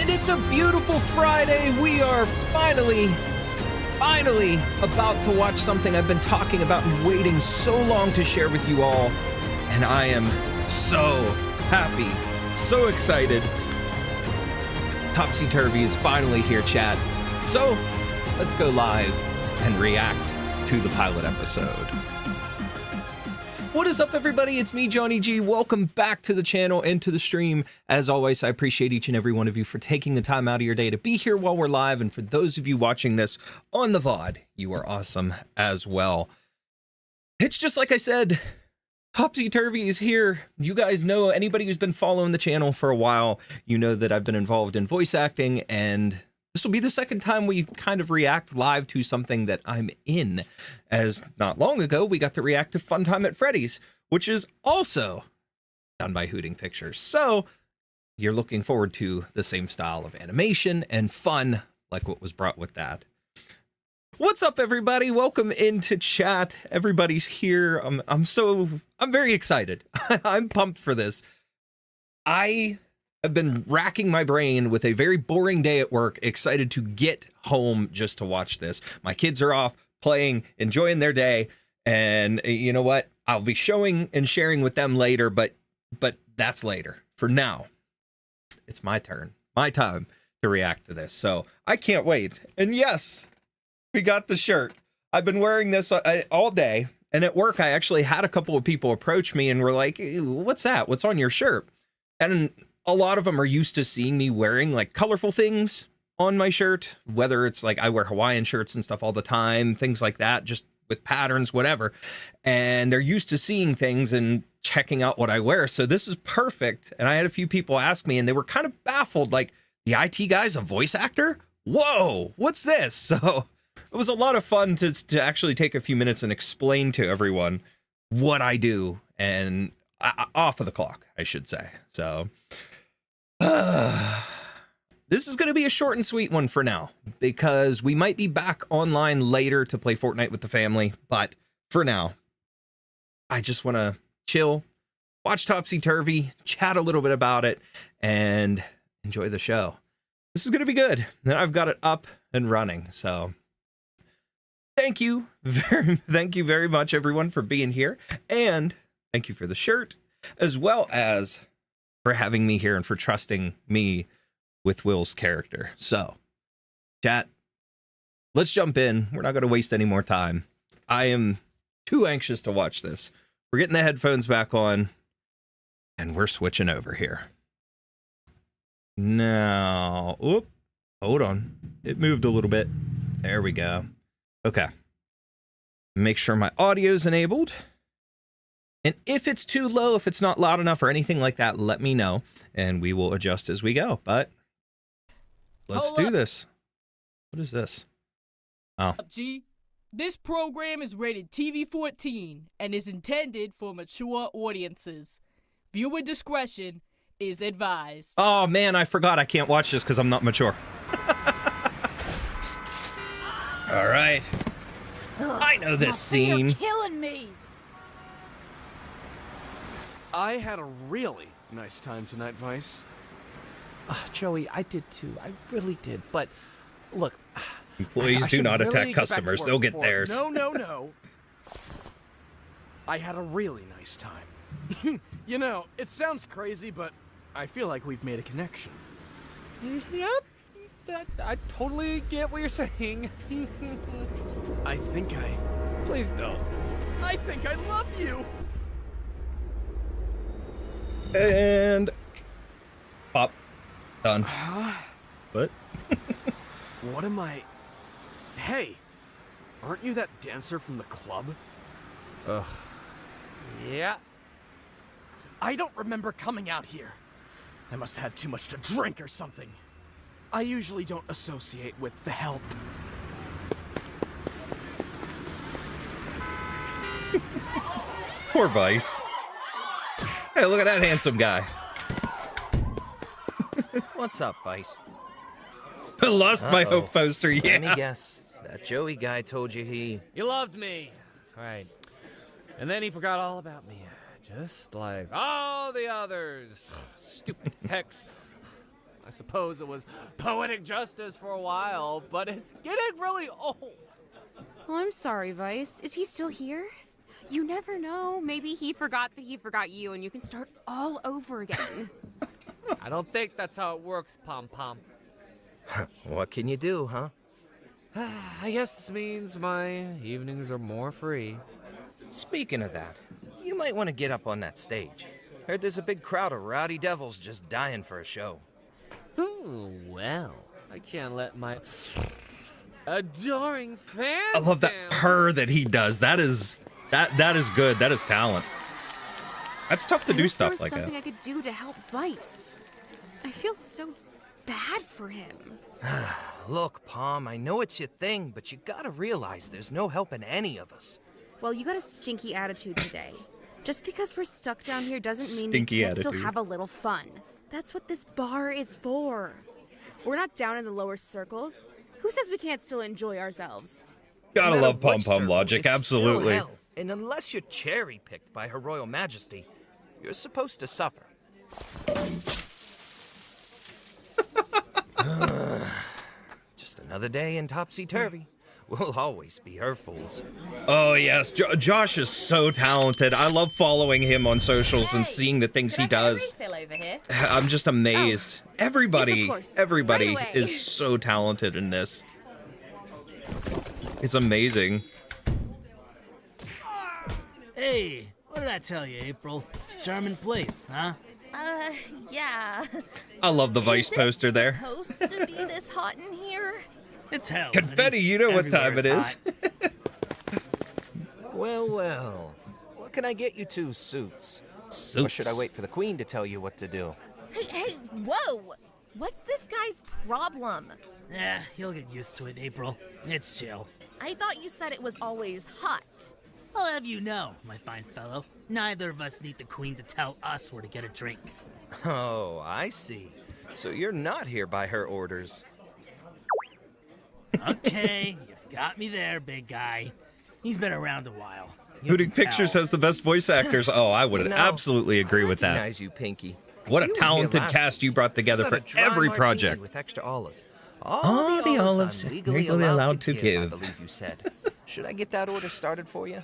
And it's a beautiful Friday. We are finally about to watch something I've been talking about and waiting so long to share with you all. And I am so happy, so excited. Topsy Turvy is finally here, chat. So let's go live and react to the pilot episode. What is up, everybody? It's me, Johnny G. Welcome back to the channel and to the stream. As always, I appreciate each and every one of you for taking the time out of your day to be here while we're live. And for those of you watching this on the VOD, you are awesome as well. It's just like I said, Topsy Turvy is here. You guys know, anybody who's been following the channel for a while, you know that I've been involved in voice acting, and this will be the second time we kind of react live to something that I'm in, as not long ago we got to react to Fun Time at Freddy's, which is also done by Hooting Pictures. So you're looking forward to the same style of animation and fun like what was brought with that. What's up, everybody? Welcome into chat. Everybody's here. I'm very excited. I'm pumped for this. I've been racking my brain with a very boring day at work, excited to get home just to watch this. My kids are off playing, enjoying their day, and you know what? I'll be showing and sharing with them later, but that's later. For now, it's my turn, my time to react to this. So I can't wait. And yes, we got the shirt. I've been wearing this all day, and at work I actually had a couple of people approach me and were like, "What's that? What's on your shirt?" And a lot of them are used to seeing me wearing like colorful things on my shirt, whether it's like I wear Hawaiian shirts and stuff all the time, things like that, just with patterns, whatever. And they're used to seeing things and checking out what I wear. So this is perfect. And I had a few people ask me and they were kind of baffled, like, the IT guy's a voice actor? Whoa, what's this? So it was a lot of fun to actually take a few minutes and explain to everyone what I do, and off of the clock, I should say. So this is going to be a short and sweet one for now, because we might be back online later to play Fortnite with the family. But for now, I just want to chill, watch Topsy Turvy, chat a little bit about it, and enjoy the show. This is going to be good. Then I've got it up and running. So thank you very much, everyone, for being here. And thank you for the shirt, as well as for having me here and for trusting me with Will's character. So, chat, let's jump in. We're not going to waste any more time. I am too anxious to watch this. We're getting the headphones back on, and we're switching over here. Now, hold on. It moved a little bit. There we go. Okay. Make sure my audio's enabled. And if it's too low, if it's not loud enough or anything like that, let me know, and we will adjust as we go. But let's do this. What is this? Oh. G, this program is rated TV-14 and is intended for mature audiences. Viewer discretion is advised. Oh, man, I forgot I can't watch this because I'm not mature. All right. I know this scene. You're killing me. I had a really nice time tonight, Vice. Joey, I did too. I really did. But look, Employees do not attack customers. They'll get theirs. No. I had a really nice time. You know, it sounds crazy, but I feel like we've made a connection. Yep. I totally get what you're saying. Please don't. I think I love you. And pop. Done. What? What am I? Hey, aren't you that dancer from the club? Ugh. Yeah. I don't remember coming out here. I must have had too much to drink or something. I usually don't associate with the help. Poor Vice. Hey, look at that handsome guy. What's up, Vice? Lost my hope poster, yeah. Let me guess. That Joey guy told you he... You loved me. Right. And then he forgot all about me. Just like all the others. Stupid Hex. I suppose it was poetic justice for a while, but it's getting really old. Oh, I'm sorry, Vice. Is he still here? You never know. Maybe he forgot that he forgot you and you can start all over again. I don't think that's how it works, Pom Pom. What can you do, huh? I guess this means my evenings are more free. Speaking of that, you might want to get up on that stage. Heard there's a big crowd of rowdy devils just dying for a show. Ooh, well, I can't let my adoring fans I love that down. purr that he does. That is good. That is talent. That's tough to I do wish there stuff was like something that. I could do to help Vice. I feel so bad for him. Look, Pom, I know it's your thing, but you gotta realize there's no helping any of us. Well, you got a stinky attitude today. Just because we're stuck down here doesn't mean Stinky we can't still attitude. have a little fun. That's what this bar is for. We're not down in the lower circles. Who says we can't still enjoy ourselves? Gotta No matter love what Pom Pom circle, logic. it's still Absolutely. hell. And unless you're cherry-picked by Her Royal Majesty, you're supposed to suffer. Just another day in Topsy Turvy. We'll always be her fools. Oh yes, Josh is so talented. I love following him on socials and seeing the things he does. over here. I'm just amazed. Everybody, Yes, of course. everybody Right away. is so talented in this. It's amazing. Hey, what did I tell you, April? Charming place, huh? Yeah. I love the Vice poster there. Supposed to be this hot in here? It's hell. Confetti, you know what time it is. Well, well. What can I get you two, Suits? Or Suits. should I wait for the Queen to tell you what to do? Hey, whoa! What's this guy's problem? Yeah, he'll get used to it, April. It's chill. I thought you said it was always hot. I'll have you know, my fine fellow, neither of us need the Queen to tell us where to get a drink. Oh, I see. So you're not here by her orders. Okay, you've got me there, big guy. He's been around a while. You Hooting can Pictures tell. has the best voice actors. Oh, I would No, absolutely agree with that. Recognize you, Pinky. What a You were here talented last cast week. you brought together Got for a dry every martini project. with extra olives. All the olives I'm legally allowed to I give. believe you said. Should I get that order started for you?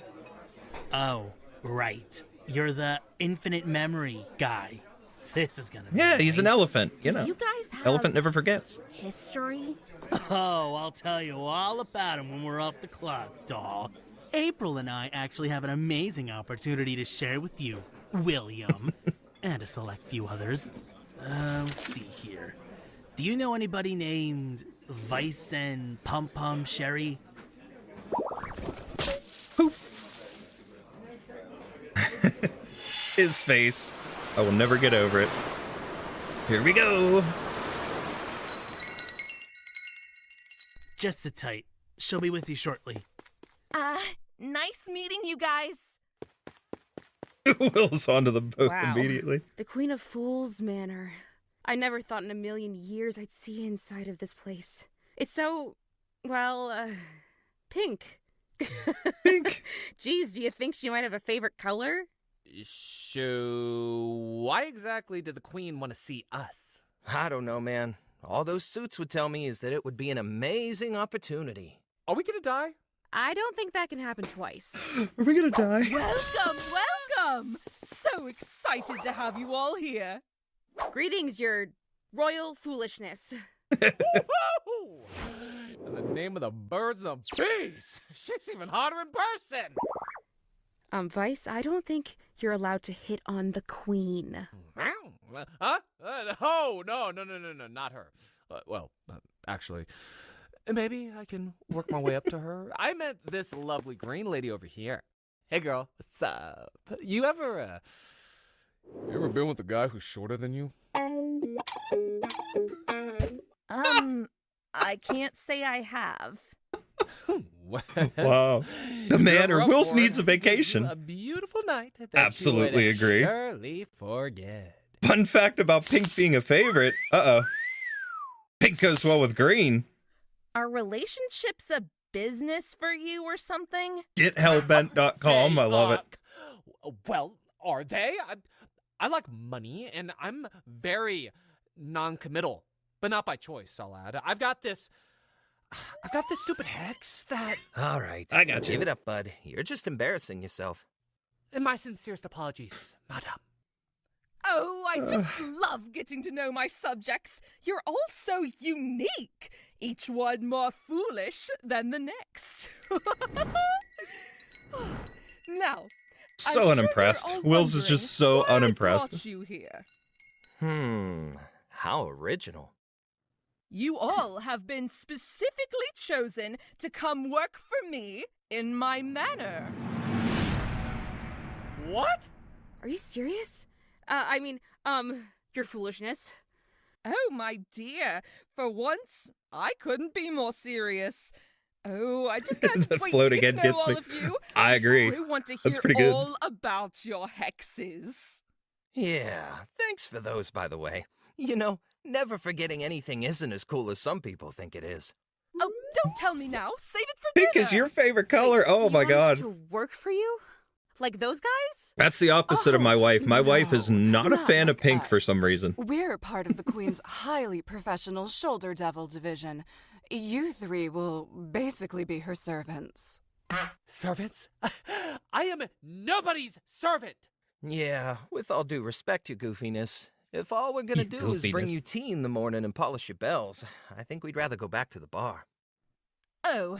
Oh, right. You're the infinite memory guy. This is gonna be Yeah, he's an amazing. elephant. You know, You guys have elephant never forgets. history? Oh, I'll tell you all about him when we're off the clock, doll. April and I actually have an amazing opportunity to share with you, William, and a select few others. Let's see here. Do you know anybody named Vice and Pom Pom Sherry? His face. I will never get over it. Here we go. Just sit tight. She'll be with you shortly. Nice meeting you guys. Will's onto the boat Wow. immediately. The Queen of Fools Manor. I never thought in a million years I'd see inside of this place. It's so, well, pink. Pink. Geez, do you think she might have a favorite color? So, why exactly did the Queen want to see us? I don't know, man. All those suits would tell me is that it would be an amazing opportunity. Are we gonna die? I don't think that can happen twice. Are we gonna die? Welcome, welcome! So excited to have you all here. Greetings, your royal foolishness. Woo-hoo! In the name of the birds and the bees! She's even hotter in person! Vice, I don't think you're allowed to hit on the Queen. Huh? Oh, no, not her. Actually, maybe I can work my way up to her. I meant this lovely green lady over here. Hey, girl, what's up? You ever been with a guy who's shorter than you? I can't say I have. Wow. The manor. Wills needs a vacation. A beautiful night. That Absolutely you would agree. Surely forget. Fun fact about Pink being a favorite. Uh-oh. Pink goes well with green. Are relationships a business for you or something? GetHellbent.com. I love it. Well, are they? I like money, and I'm very non-committal but not by choice, I'll add. I've got this stupid hex that... All right. I got you. Give it up, bud. You're just embarrassing yourself. And my sincerest apologies, madam. Oh, I just love getting to know my subjects. You're all so unique. Each one more foolish than the next. Now, So I'm sure unimpressed. you're all Wills is wondering just so why I unimpressed. brought you here. How original. You all have been specifically chosen to come work for me in my manor. What? Are you serious? Your foolishness. Oh, my dear. For once, I couldn't be more serious. Oh, I just can't That wait float to get again to know gets all me. of you. I agree. I want to hear That's pretty good. all about your hexes. Yeah, thanks for those, by the way. You know, never forgetting anything isn't as cool as some people think it is. Oh, don't tell me now. Save it for Pink dinner. is your favorite color. Wait, so Oh you my want us god. to work for you? Like those guys? That's the opposite of my wife. My wife is not a fan of like pink for us. some reason. We're part of the Queen's highly professional Shoulder Devil division. You three will basically be her servants. Servants? I am nobody's servant. Yeah, with all due respect, your goofiness. If all we're gonna do is bring goofiness. you tea in the morning and polish your bells, I think we'd rather go back to the bar. Oh,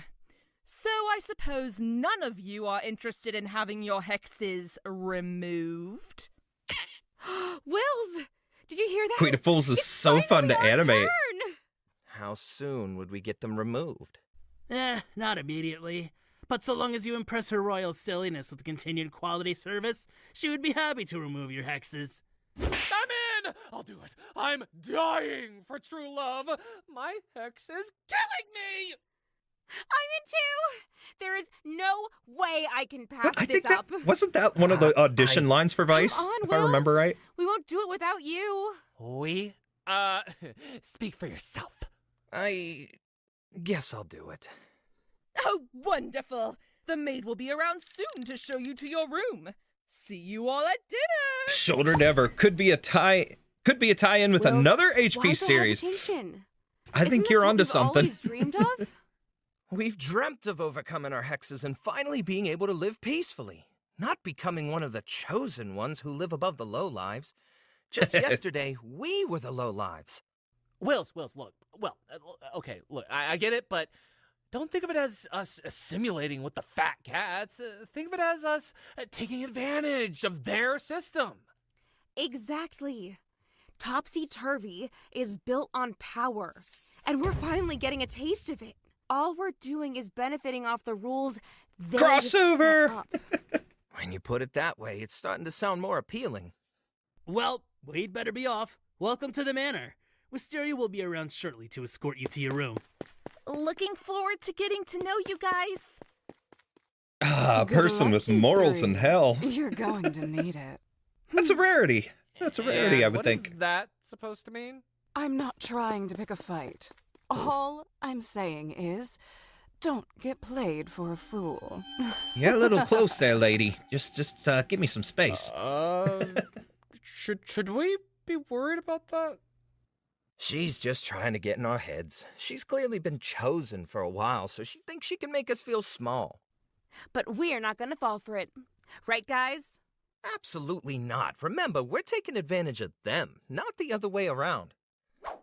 so I suppose none of you are interested in having your hexes removed? Wills! Did you hear that? Queen of Fools is It's so fun to finally our animate. turn! How soon would we get them removed? Not immediately. But so long as you impress her royal silliness with continued quality service, she would be happy to remove your hexes. I'm in! I'll do it. I'm dying for true love. My hex is killing me! I'm in too! There is no way I can pass I this think that up. wasn't that one of the audition lines for Vice, Come on, if I remember Wills. right. We won't do it without you. We? Speak for yourself. I guess I'll do it. Oh, wonderful! The maid will be around soon to show you to your room. See you all at dinner! Shoulder Never could be a tie in with Wills, another why HP the series. hesitation? I think Isn't you're this what onto we've something. always dreamed of? We've dreamt of overcoming our hexes and finally being able to live peacefully, not becoming one of the chosen ones who live above the low lives. Just yesterday, we were the low lives. Wills, look. Well, okay, look, I get it, but don't think of it as us assimilating with the fat cats. Think of it as us taking advantage of their system. Exactly. Topsy Turvy is built on power, and we're finally getting a taste of it. All we're doing is benefiting off the rules they Crossover! set up. When you put it that way, it's starting to sound more appealing. Well, we'd better be off. Welcome to the manor. Wisteria will be around shortly to escort you to your room. Looking forward to getting to know you guys. Ah, a Good person luck, with you morals three. and hell. You're going to need it. That's a rarity. That's a rarity, And I would what think. is that supposed to mean? I'm not trying to pick a fight. All I'm saying is, don't get played for a fool. You're a little close there, lady. Just give me some space. Should we be worried about that? She's just trying to get in our heads. She's clearly been chosen for a while, so she thinks she can make us feel small. But we're not gonna fall for it. Right, guys? Absolutely not. Remember, we're taking advantage of them, not the other way around.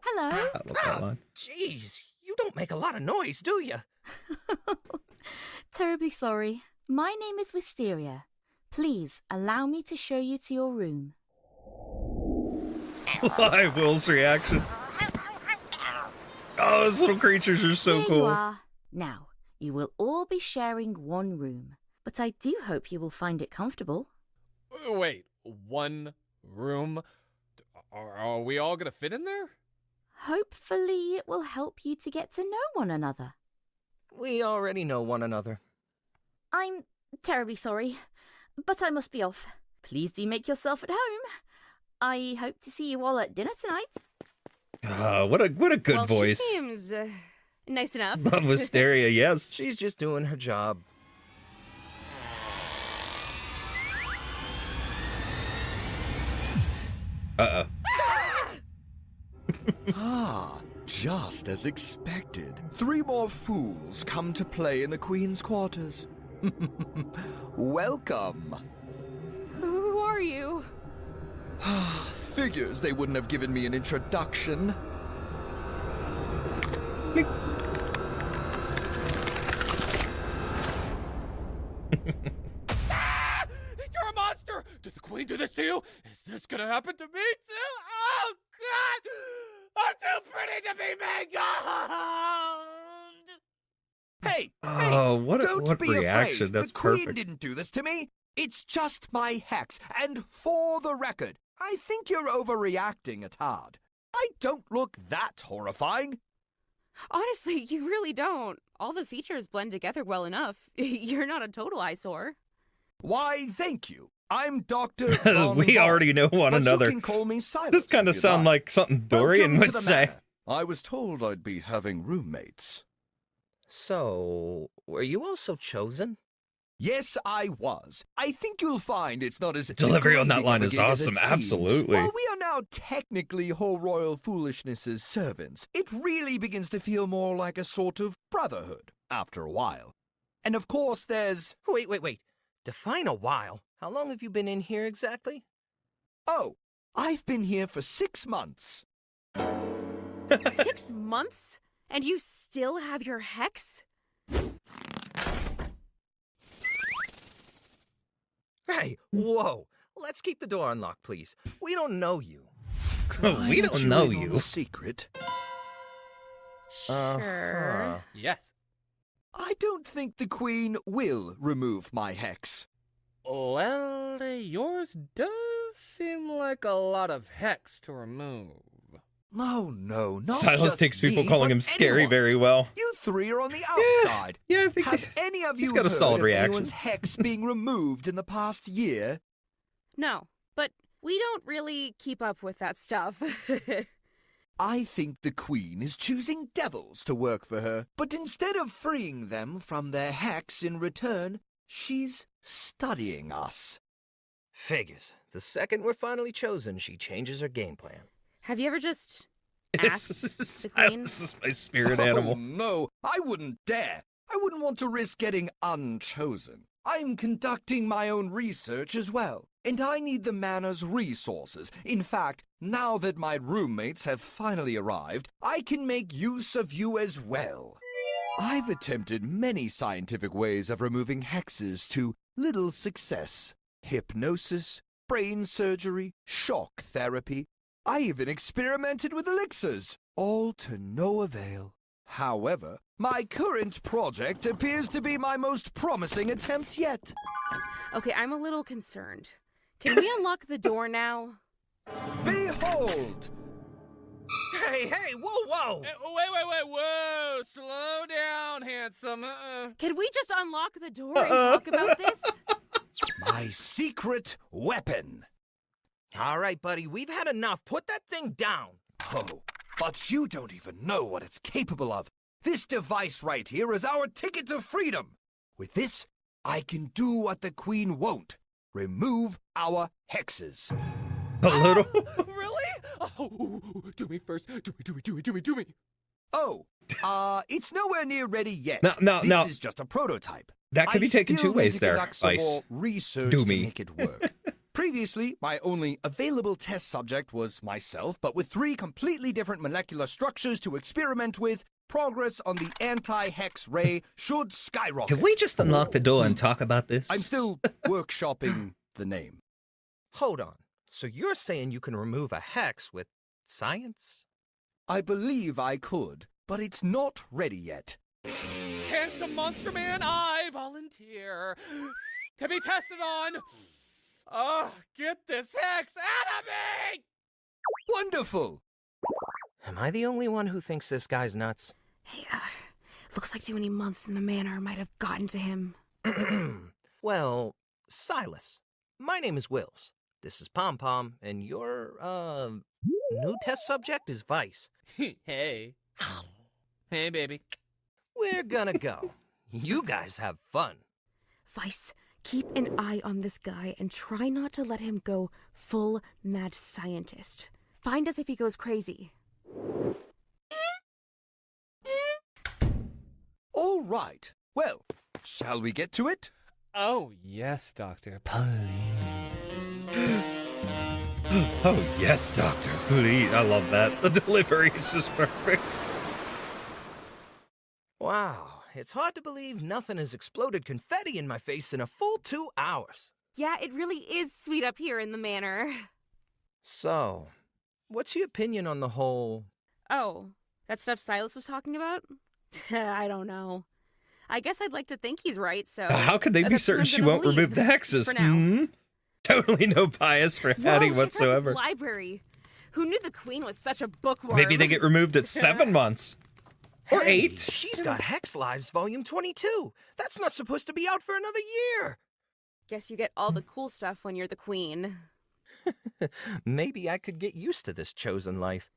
Hello. I love that line. Jeez, you don't make a lot of noise, do you? Terribly sorry. My name is Wisteria. Please allow me to show you to your room. Live Will's reaction. Oh, those little creatures are so Here you cool. are. Now, you will all be sharing one room, but I do hope you will find it comfortable. Wait, one room? Are we all gonna fit in there? Hopefully, it will help you to get to know one another. We already know one another. I'm terribly sorry, but I must be off. Please do make yourself at home. I hope to see you all at dinner tonight. What a good Well, voice. she seems nice enough. Love Wisteria, yes. She's just doing her job. Uh-oh. Ah, Just as expected, 3 more fools come to play in the Queen's quarters. Welcome. Who are you? Figures they wouldn't have given me an introduction. You're a monster! Did the Queen do this to you? Is this gonna happen to me too? Oh, God! I'm too pretty to be mangled! Hey! Oh, what don't be reaction. afraid. That's the Queen perfect. didn't do this to me. It's just my hex. And for the record, I think you're overreacting a tad. I don't look that horrifying. Honestly, you really don't. All the features blend together well enough. You're not a total eyesore. Why, thank you. I'm Dr. Von We Vaughn, already know one but another. You can call me Silas. This kind of if you'd sound like something Dorian Welcome would to the say. manor. I was told I'd be having roommates. So, were you also chosen? Yes, I was. I think you'll find it's not as Delivery on that line is degrading as it awesome, seems. absolutely. While we are now technically whole royal foolishness's servants, it really begins to feel more like a sort of brotherhood after a while. And of course, there's... Wait. Define a while. How long have you been in here exactly? Oh, I've been here for 6 months. 6 months? And you still have your hex? Hey, whoa. Let's keep the door unlocked, please. We don't know you. We don't know in on you. a secret. Sure. Yes. I don't think the Queen will remove my hex. Well, yours does seem like a lot of hex to remove. No, not Silas just takes people me, calling but him scary anyone. very well. You 3 are on the outside. Yeah, I think Have any of he's you got a heard solid of reaction. anyone's hex being removed in the past year? No, but we don't really keep up with that stuff. I think the Queen is choosing devils to work for her, but instead of freeing them from their hex in return, she's studying us. Figures. The second we're finally chosen, she changes her game plan. Have you ever just asked the Queen? This is my spirit Oh, animal. no, I wouldn't dare. I wouldn't want to risk getting unchosen. I'm conducting my own research as well, and I need the manor's resources. In fact, now that my roommates have finally arrived, I can make use of you as well. I've attempted many scientific ways of removing hexes to little success. Hypnosis, brain surgery, shock therapy. I even experimented with elixirs, all to no avail. However, my current project appears to be my most promising attempt yet. Okay, I'm a little concerned. Can we unlock the door now? Behold! Hey, whoa! Wait, whoa! Slow down, handsome. Can we just unlock the door and talk about this? My secret weapon. All right, buddy, we've had enough. Put that thing down. Oh, but you don't even know what it's capable of. This device right here is our ticket to freedom. With this, I can do what the Queen won't. Remove our hexes. A little. Really? Oh, do me first. Do me. Oh, it's nowhere near ready yet. No. This is just a prototype. That could be taken still two ways need to there, conduct some Ice. more research Do to me. make it work. Previously, my only available test subject was myself, but with 3 completely different molecular structures to experiment with, progress on the anti-hex ray should skyrocket. Can we just unlock the door and talk about this? I'm still workshopping the name. Hold on. So you're saying you can remove a hex with science? I believe I could, but it's not ready yet. Handsome monster man, I volunteer to be tested on. Get this hex out of me! Wonderful! Am I the only one who thinks this guy's nuts? Hey, looks like too many months in the manor might have gotten to him. Well, Silas, my name is Wills. This is Pom Pom, and your, new test subject is Vice. Hey, baby. We're gonna go. You guys have fun. Vice, keep an eye on this guy and try not to let him go full mad scientist. Find us if he goes crazy. right. Well, shall we get to it? Oh, yes, Doctor. Please. Oh, yes, Doctor. Please. I love that. The delivery is just perfect. Wow, it's hard to believe nothing has exploded confetti in my face in a full 2 hours. Yeah, it really is sweet up here in the manor. So, what's your opinion on the whole... Oh, that stuff Silas was talking about? I don't know. I guess I'd like to think he's right, so... How could they be that's who certain I'm she gonna won't remove believe the hexes? For now. Totally no bias for Hattie Whoa, check out whatsoever. this library. Who knew the queen was such a bookworm? Maybe they get removed at 7 months. Or Hey, 8. She's got Hex Lives Volume 22. That's not supposed to be out for another year. Guess you get all the cool stuff when you're the queen. Maybe I could get used to this chosen life.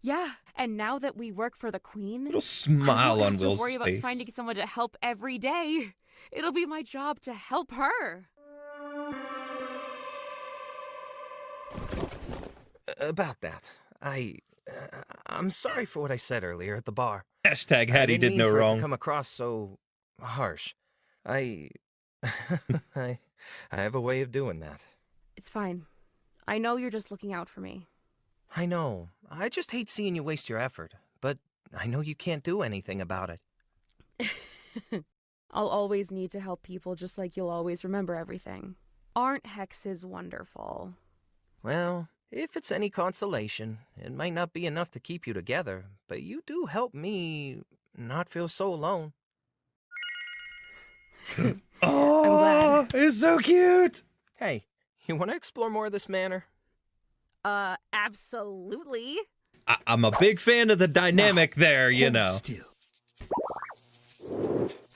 Yeah, and now that we work for the queen, Little smile I on won't have to Will's worry about face. finding someone to help every day. It'll be my job to help her. About that, I'm sorry for what I said earlier at the bar. Hashtag I Hattie didn't did mean no for it wrong. to come across so harsh. I have a way of doing that. It's fine. I know you're just looking out for me. I know. I just hate seeing you waste your effort, but I know you can't do anything about it. I'll always need to help people just like you'll always remember everything. Aren't hexes wonderful? Well, if it's any consolation, it might not be enough to keep you together, but you do help me not feel so alone. Oh, it's so cute. Hey, you want to explore more of this manor? Absolutely. I'm a big fan of the dynamic there, you know. Still.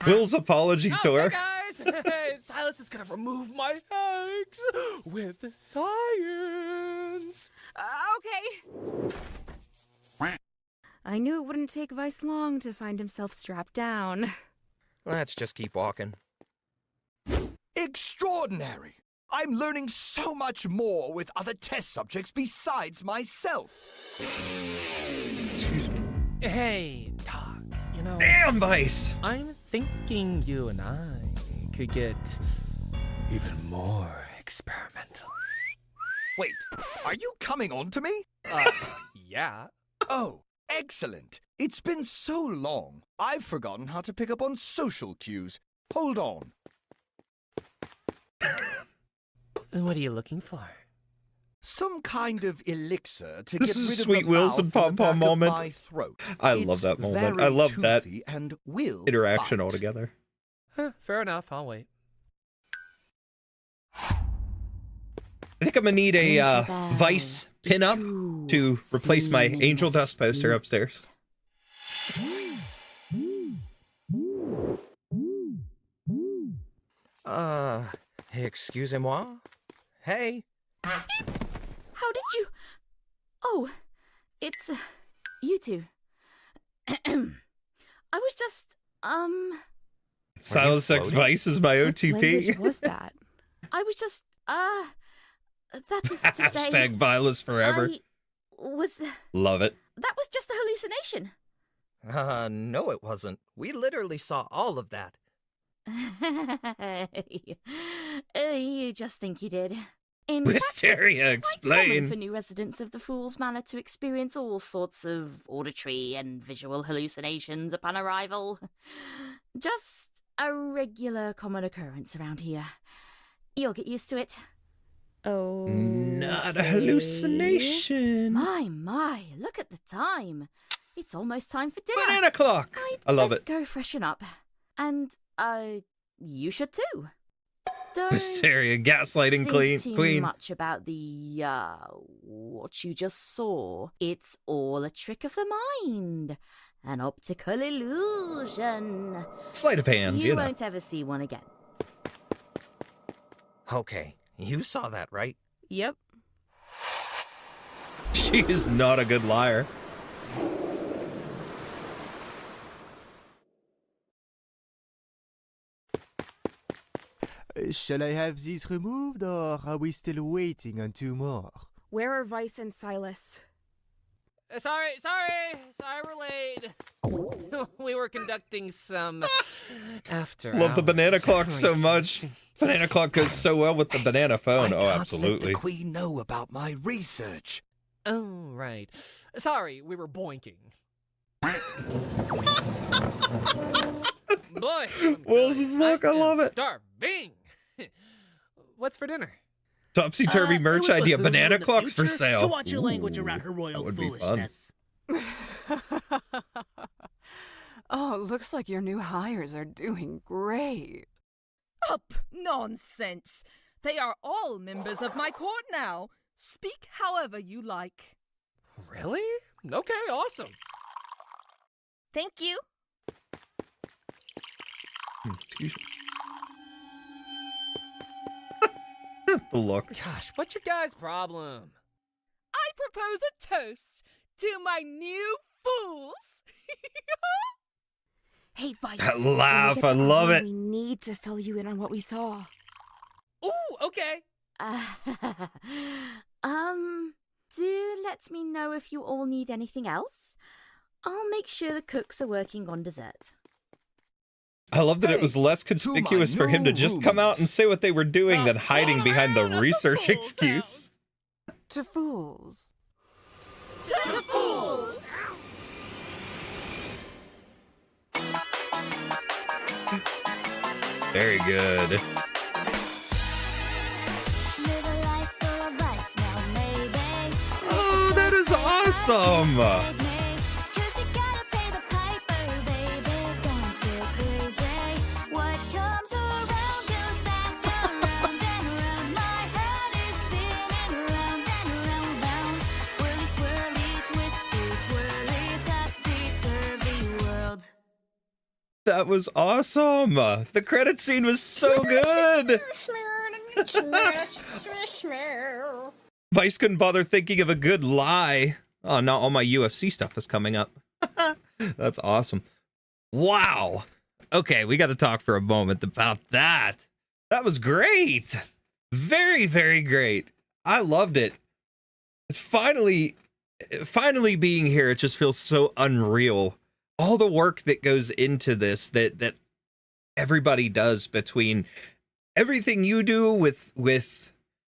Will's apology to her. Hey, Silas is gonna remove my hex with science. Okay. I knew it wouldn't take Vice long to find himself strapped down. Let's just keep walking. Extraordinary! I'm learning so much more with other test subjects besides myself. Excuse me. Hey, Doc, you know... Damn, Vice! I'm thinking you and I could get even more experimental. Wait, are you coming on to me? Yeah. Oh, excellent. It's been so long. I've forgotten how to pick up on social cues. Hold on. What are you looking for? Some kind of elixir to This get is rid of Sweet the Will's mouth and and the pom-pom back of moment. my throat. I It's love that moment. very I love that toothy and will interaction bite. altogether. Fair enough, I'll wait. I think I'm gonna need a Vice pin-up to replace my Angel Dust poster upstairs. Excusez-moi? Hey? How did you... Oh, it's... you two. I was just, Silas X floating? Vice is my What language OTP. was that? I was just, that is to say... Hashtag Vilas forever. I was... Love it. That was just a hallucination. No it wasn't. We literally saw all of that. You just think you did. In Wisteria, fact, it's quite common explain. for new residents of the Fool's Manor to experience all sorts of auditory and visual hallucinations upon arrival. Just a regular common occurrence around here. You'll get used to it. Oh. Not a hallucination. My, look at the time. It's almost time for dinner. Banana clock. I love best it. go freshen up. And, you should too. Don't Wisteria, gaslighting think too queen. much about the, what you just saw. It's all a trick of the mind. An optical illusion. Sleight of hand, You you know. won't ever see one again. Okay, you saw that, right? Yep. She is not a good liar. Shall I have these removed, or are we still waiting on two more? Where are Vice and Silas? Sorry we're late. We were conducting some after Love the banana hours clock so much. research. Banana clock goes so well with the banana phone. I Oh, can't absolutely. let the Queen know about my research. Oh, right. Sorry, we were boinking. Boy, Will's look, I love it. Starving. What's for dinner? Topsy Turvy merch it would idea. behoove you Banana in the clocks for future sale. To watch your language Ooh, around her royal that would be fun. foolishness. Oh, looks like your new hires are doing great. Up, nonsense. They are all members of my court now. Speak however you like. Really? Okay, awesome. Thank you. The look. Gosh, what's your guys' problem? I propose a toast to my new fools. Hey, Vice. That when we laugh, get to I love Arlen, it. We need to fill you in on what we saw. Ooh, okay. Do let me know if you all need anything else. I'll make sure the cooks are working on dessert. I love that it Hey, was less to my conspicuous for him to new just come out and say what they were doing than hiding behind the research Fools excuse. To fools. To the fools. Very good. Live a life full of vice now, maybe. Oh, that is awesome. Save me, 'cause you gotta pay the piper, baby. Gone so crazy. What comes around goes back around and around. My head is spinning round and round, round. Whirly, swirly, twisty, twirly, topsy-turvy world. That was awesome. The credit scene was so good. Vice couldn't bother thinking of a good lie. Oh, now all my UFC stuff is coming up. That's awesome. Wow. Okay, we got to talk for a moment about that. That was great. Very, very great. I loved it. It's finally being here. It just feels so unreal. All the work that goes into this, that everybody does, between everything you do with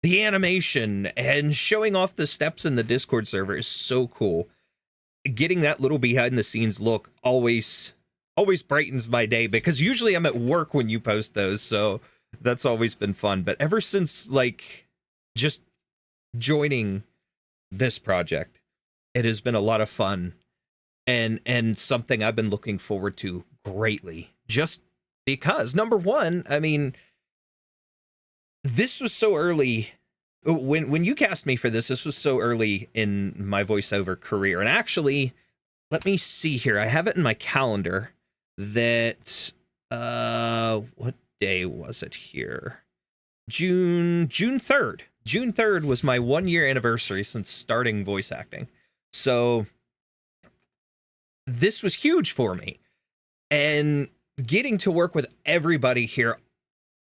the animation and showing off the steps in the Discord server is so cool. Getting that little behind the scenes look always brightens my day, because usually I'm at work when you post those, so that's always been fun. But ever since, like, just joining this project, it has been a lot of fun. And something I've been looking forward to greatly, just because, number one, I mean, this was so early. When you cast me for this was so early in my voiceover career. And actually, let me see here. I have it in my calendar that, what day was it here? June 3rd. June 3rd was my 1-year anniversary since starting voice acting. So this was huge for me, and getting to work with everybody here,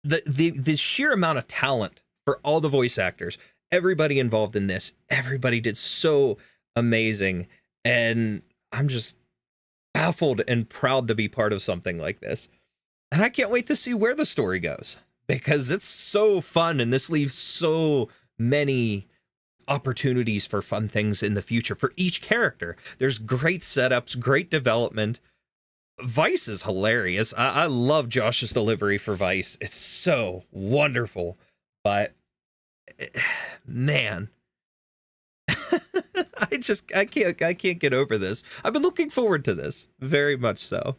the sheer amount of talent for all the voice actors, everybody involved in this, everybody did so amazing, and I'm just baffled and proud to be part of something like this. And I can't wait to see where the story goes, because it's so fun, and this leaves so many opportunities for fun things in the future for each character. There's great setups, great development. Vice is hilarious. I love Josh's delivery for Vice. It's so wonderful. But man, I can't get over this. I've been looking forward to this very much so.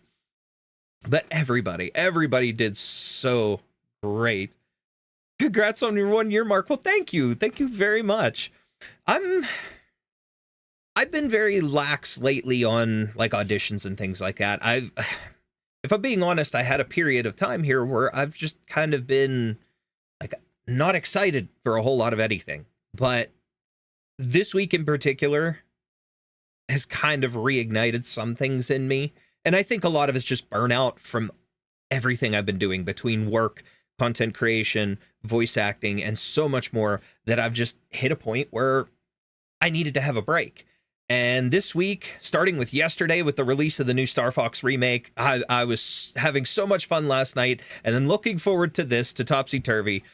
But everybody did so great. Congrats on your 1-year mark. Well, thank you very much. I've been very lax lately on, like, auditions and things like that. If I'm being honest, I had a period of time here where I've just kind of been, like, not excited for a whole lot of anything. But this week in particular has kind of reignited some things in me. And I think a lot of it's just burnout from everything I've been doing between work, content creation, voice acting, and so much more, that I've just hit a point where I needed to have a break. And this week, starting with yesterday with the release of the new Star Fox remake, I was having so much fun last night, and then looking forward to this, to Topsy Turvy.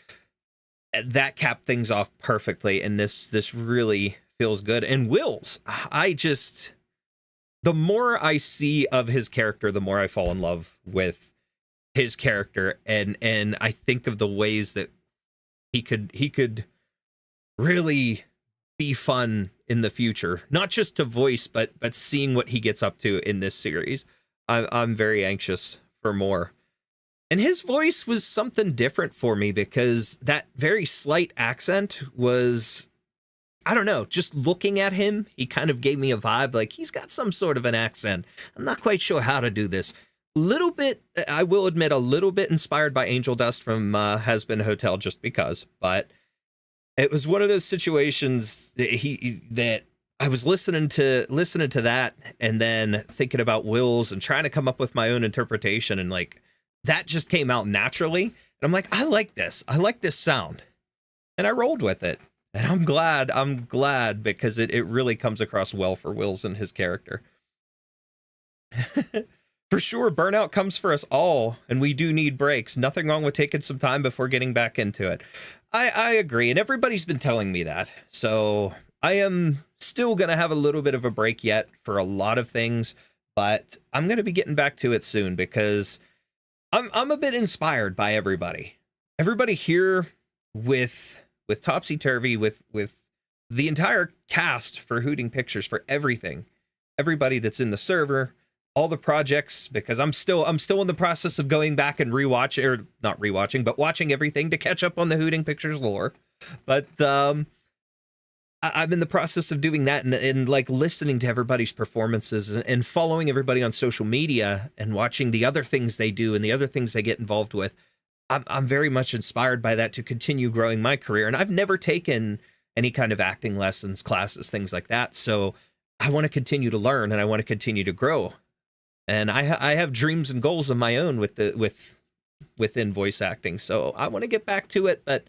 That capped things off perfectly, and this really feels good. And Wills, the more I see of his character, the more I fall in love with his character, and I think of the ways that he could really be fun in the future, not just to voice, but seeing what he gets up to in this series. I'm very anxious for more. And his voice was something different for me, because that very slight accent was, I don't know, just looking at him, he kind of gave me a vibe like he's got some sort of an accent. I'm not quite sure how to do this. Little bit, I will admit, a little bit inspired by Angel Dust from Has Been Hotel, just because, but it was one of those situations that I was listening to that, and then thinking about Will's and trying to come up with my own interpretation, and like that just came out naturally. And I'm like, I like this sound, and I rolled with it, and I'm glad because it really comes across well for Wills and his character. For sure, burnout comes for us all, and we do need breaks. Nothing wrong with taking some time before getting back into it. I agree, and everybody's been telling me that. So I am still going to have a little bit of a break yet for a lot of things, but I'm going to be getting back to it soon, because I'm a bit inspired by everybody. Everybody here with Topsy Turvy, with the entire cast for Hooting Pictures, for everything. Everybody that's in the server, all the projects, because I'm still in the process of going back and not rewatching, but watching everything to catch up on the Hooting Pictures lore. But I'm in the process of doing that, and like listening to everybody's performances, and following everybody on social media, and watching the other things they do and the other things they get involved with. I'm very much inspired by that to continue growing my career. And I've never taken any kind of acting lessons, classes, things like that. So I want to continue to learn, and I want to continue to grow. And I have dreams and goals of my own within voice acting. So I want to get back to it, but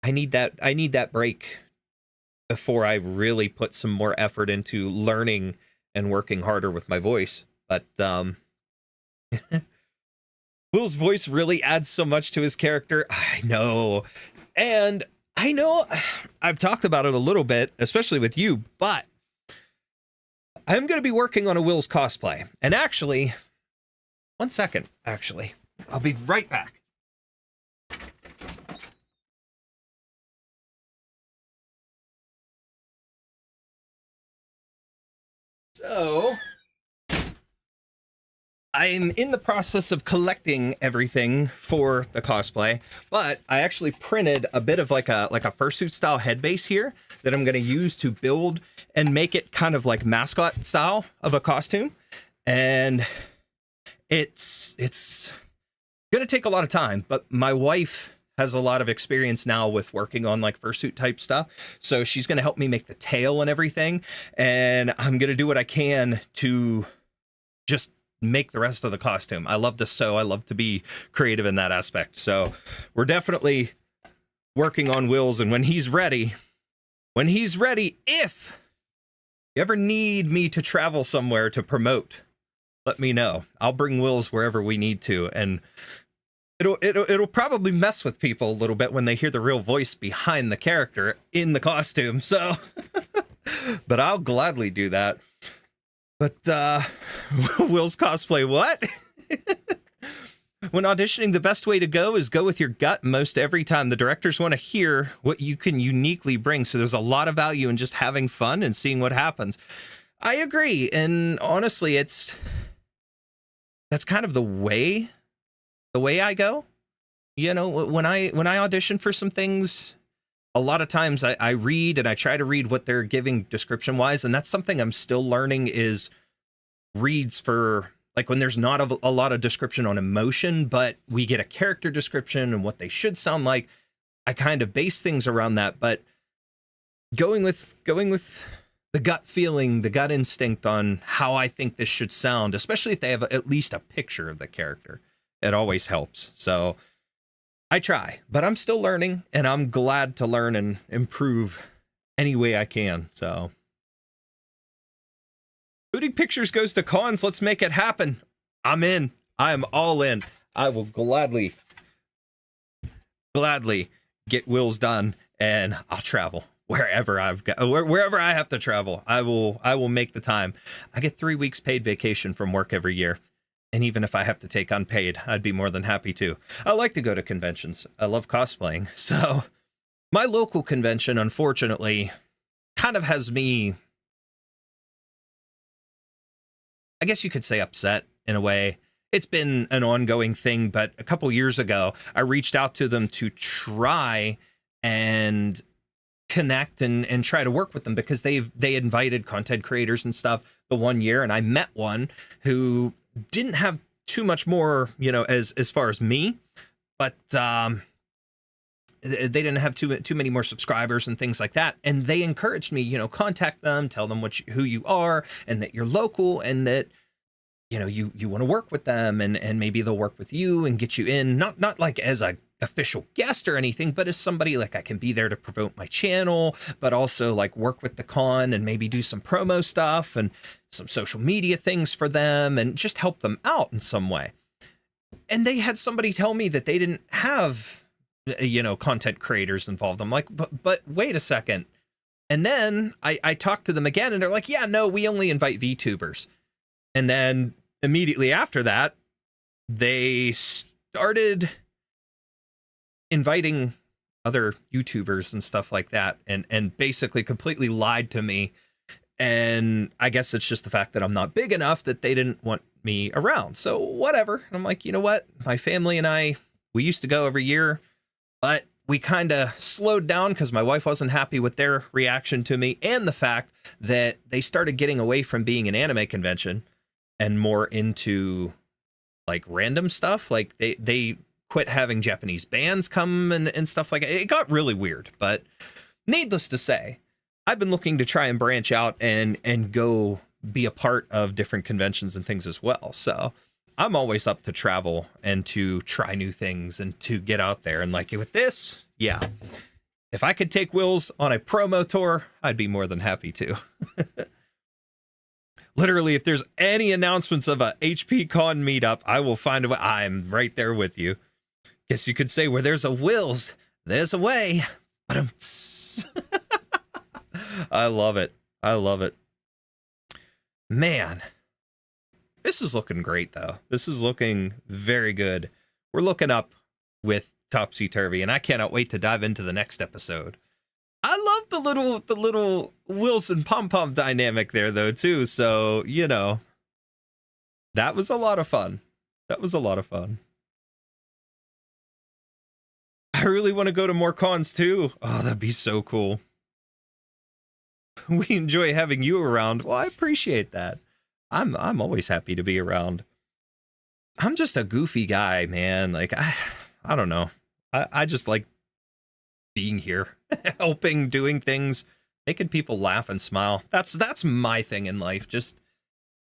I need that break before I really put some more effort into learning and working harder with my voice. But Will's voice really adds so much to his character. I know. And I know I've talked about it a little bit, especially with you, but I'm going to be working on a Will's cosplay. And actually, one second, I'll be right back. So, I'm in the process of collecting everything for the cosplay, but I actually printed a bit of like a fursuit style head base here that I'm going to use to build and make it kind of like mascot style of a costume. And it's going to take a lot of time, but my wife has a lot of experience now with working on like fursuit type stuff. So she's going to help me make the tail and everything. And I'm going to do what I can to just make the rest of the costume. I love to sew. I love to be creative in that aspect. So we're definitely working on Will's, and when he's ready, if you ever need me to travel somewhere to promote, let me know. I'll bring Will's wherever we need to, and it'll probably mess with people a little bit when they hear the real voice behind the character in the costume. So, but I'll gladly do that. But Will's cosplay, what? When auditioning, the best way to go is go with your gut most every time. The directors want to hear what you can uniquely bring. So there's a lot of value in just having fun and seeing what happens. I agree. And honestly, that's kind of the way I go. You know, when I audition for some things, a lot of times I read, and I try to read what they're giving description wise. And that's something I'm still learning, is reads for like when there's not a lot of description on emotion, but we get a character description and what they should sound like. I kind of base things around that, but going with the gut feeling, the gut instinct on how I think this should sound, especially if they have at least a picture of the character, it always helps. So I try, but I'm still learning, and I'm glad to learn and improve any way I can. So Hooting Pictures goes to cons. Let's make it happen. I'm in. I am all in. I will gladly get Will's done, and I'll travel wherever wherever I have to travel. I will make the time. I get 3 weeks paid vacation from work every year. And even if I have to take unpaid, I'd be more than happy to. I like to go to conventions. I love cosplaying. So my local convention, unfortunately, kind of has me, I guess you could say, upset in a way. It's been an ongoing thing, but a couple years ago, I reached out to them to try and connect and try to work with them, because they invited content creators and stuff the one year, and I met one who didn't have too much more, as far as me, but they didn't have too many more subscribers and things like that. And they encouraged me, contact them, tell them who you are, and that you're local, and that you want to work with them, and maybe they'll work with you and get you in, not like as a official guest or anything, but as somebody like I can be there to promote my channel, but also like work with the con and maybe do some promo stuff and some social media things for them and just help them out in some way. And they had somebody tell me that they didn't have, content creators involved. I'm like, but wait a second. And then I talked to them again, and they're like, yeah, no, we only invite VTubers. And then immediately after that, they started inviting other YouTubers and stuff like that, and basically completely lied to me. And I guess it's just the fact that I'm not big enough that they didn't want me around. So whatever. I'm like, you know what? My family and I, we used to go every year, but we kind of slowed down because my wife wasn't happy with their reaction to me, and the fact that they started getting away from being an anime convention and more into like random stuff. Like they quit having Japanese bands come and stuff like that. It got really weird, but needless to say, I've been looking to try and branch out and go be a part of different conventions and things as well. So I'm always up to travel and to try new things and to get out there. And like with this, yeah, if I could take Will's on a promo tour, I'd be more than happy to. Literally, if there's any announcements of a HP Con meetup, I will find a way. I'm right there with you. Guess you could say where there's a Will's, there's a way. But I love it. I love it. Man, this is looking great, though. This is looking very good. We're looking up with Topsy Turvy, and I cannot wait to dive into the next episode. I love the little Wilson Pom Pom dynamic there, though, too. So, that was a lot of fun. That was a lot of fun. I really want to go to more cons, too. Oh, that'd be so cool. We enjoy having you around. Well, I appreciate that. I'm always happy to be around. I'm just a goofy guy, man. Like, I don't know. I just like being here, helping, doing things, making people laugh and smile. That's my thing in life. Just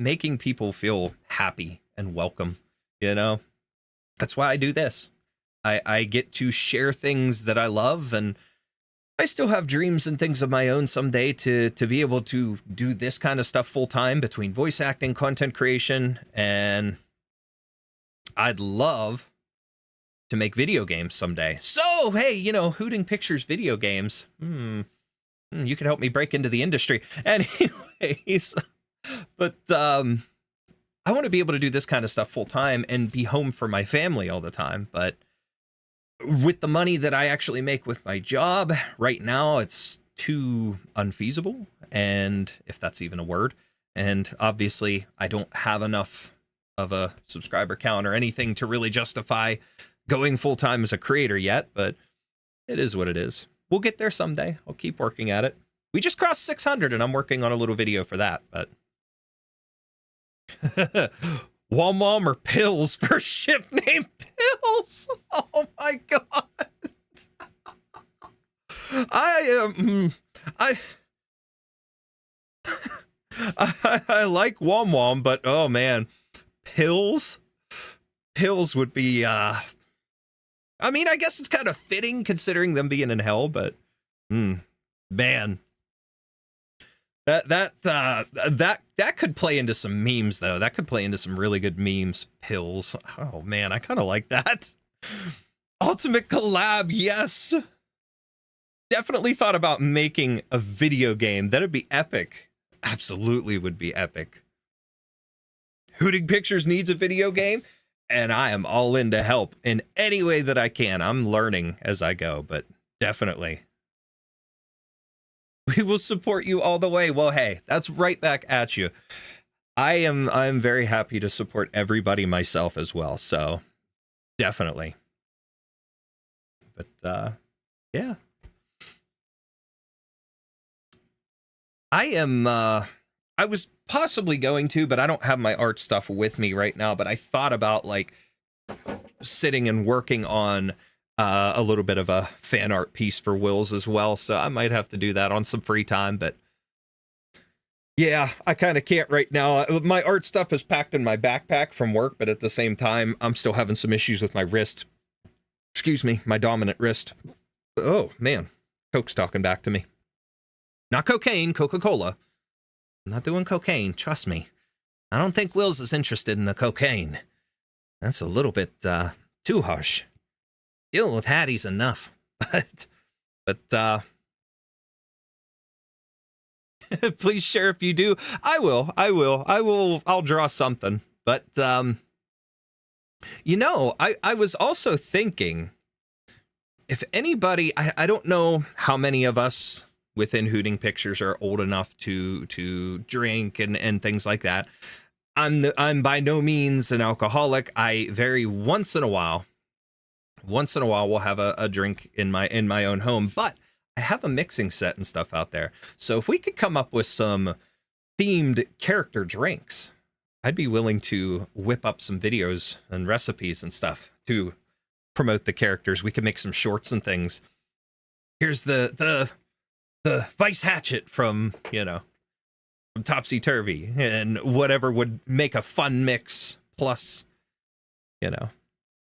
making people feel happy and welcome, That's why I do this. I get to share things that I love, and I still have dreams and things of my own someday to be able to do this kind of stuff full time between voice acting, content creation, and I'd love to make video games someday. So, hey, Hooting Pictures video games. You could help me break into the industry. Anyways, but I want to be able to do this kind of stuff full time and be home for my family all the time. But with the money that I actually make with my job right now, it's too unfeasible. And if that's even a word, and obviously I don't have enough of a subscriber count or anything to really justify going full time as a creator yet, but it is what it is. We'll get there someday. I'll keep working at it. We just crossed 600 and I'm working on a little video for that, but Wom Wom or Pills for ship named Pills. Oh my god. I like Wom Wom, but oh man, Pills would be I guess it's kind of fitting considering them being in hell, but man, That could play into some memes though. That could play into some really good memes. Pills. Oh man, I kind of like that. Ultimate collab, yes. Definitely thought about making a video game. That'd be epic. Absolutely would be epic. Hooting Pictures needs a video game, and I am all in to help in any way that I can. I'm learning as I go, but definitely. We will support you all the way. Well, hey, that's right back at you. I'm very happy to support everybody myself as well, so definitely. But yeah. I was possibly going to, but I don't have my art stuff with me right now, but I thought about like sitting and working on a little bit of a fan art piece for Will's as well, so I might have to do that on some free time, but yeah, I kind of can't right now. My art stuff is packed in my backpack from work, but at the same time, I'm still having some issues with my wrist. Excuse me, my dominant wrist. Oh, man. Coke's talking back to me. Not cocaine, Coca-Cola. I'm not doing cocaine, trust me. I don't think Will's is interested in the cocaine. That's a little bit too harsh. Dealing with Hattie's enough. But please share if you do. I'll draw something. But you know, I was also thinking, if anybody, I don't know how many of us within Hooting Pictures are old enough to drink and things like that. I'm by no means an alcoholic. I very once in a while will have a drink in my own home, but I have a mixing set and stuff out there. So if we could come up with some themed character drinks, I'd be willing to whip up some videos and recipes and stuff to promote the characters. We could make some shorts and things. Here's the Vice Hatchet from Topsy Turvy, and whatever would make a fun mix, plus,